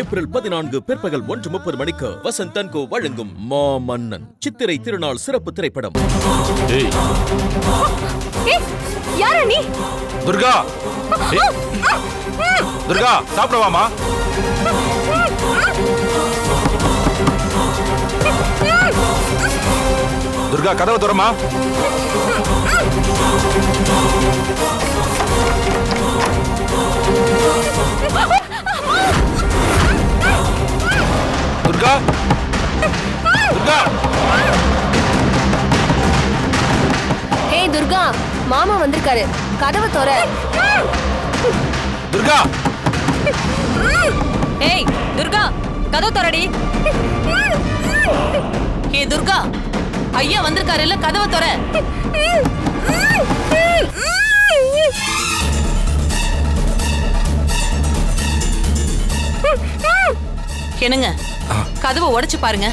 April 14 பிற்பகல் 1:30 மணிக்கு Vasanth and கோ வழங்கும் மாமன்னன் சித்திரை திருநாள் சிறப்பு திரைப்படம். யாரா நீ? துர்கா, துர்கா சாப்பிடவாமா? துர்கா கதவை திறமா. துர்கா, துர்கா. ஹே துர்கா, மாமா வந்திருக்காரு, கதவை திற. துர்கா. ஏய் துர்கா, கதவு திறடி. ஏய் துர்கா, ஐயா வந்திருக்காரு இல்ல, கதவை திற. என்னங்க, கதவை உடைச்சு பாருங்க.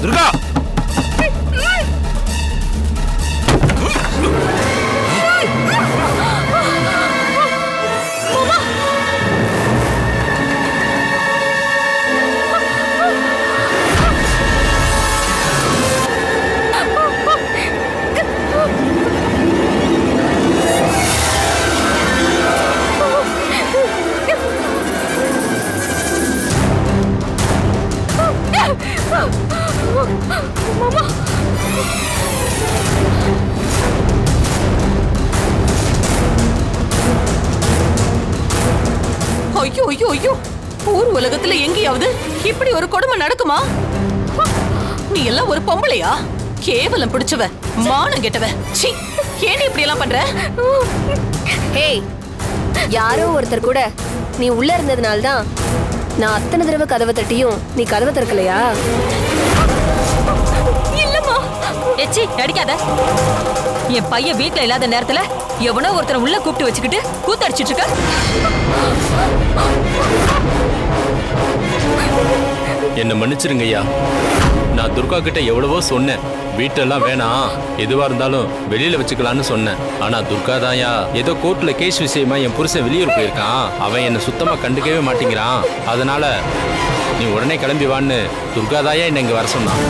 துர்கா. ஐயோ ஐயோ ஐயோ, ஊர் உலகத்துல எங்கேயாவது இப்படி ஒரு கொடுமை நடக்குமா? நீ எல்லாம் ஒரு பொம்பளையா? கேவலம் பிடிச்சவ, மானம் கெட்டவ. சீ, ஏன் இப்படி எல்லாம் பண்ற? ஹே, யாரோ ஒருத்தர் கூட நீ உள்ள இருந்ததுனால்தான் நான் அத்தனை தடவை கதவை தட்டியும் நீ கதவை திறக்கலையா? இல்லம்மா. எச்சி அடிக்காத. என் பையன் வீட்டுல இல்லாத நேரத்துல எவனோ ஒருத்தரை உள்ள கூப்பிட்டு வச்சுக்கிட்டு கூத்தடிச்சிட்டு இருக்க. என்ன மன்னிச்சிருங்க ஐயா. நான் துர்கா கிட்ட எவ்வளவோ சொன்னேன், வீட்டெல்லாம் வேணாம், எதுவா இருந்தாலும் வெளியில வச்சுக்கலான்னு சொன்னேன். ஆனா துர்கா தாயா ஏதோ கோர்ட்ல கேஸ் விஷயமா என் புருஷன் வெளியூர் போயிருக்கான், அவன் என்ன சுத்தமா கண்டுக்கவே மாட்டேங்கிறான். அதனால நீ உடனே கிளம்பி வான்னு துர்கா தாயா என்ன இங்க வர சொன்னான்.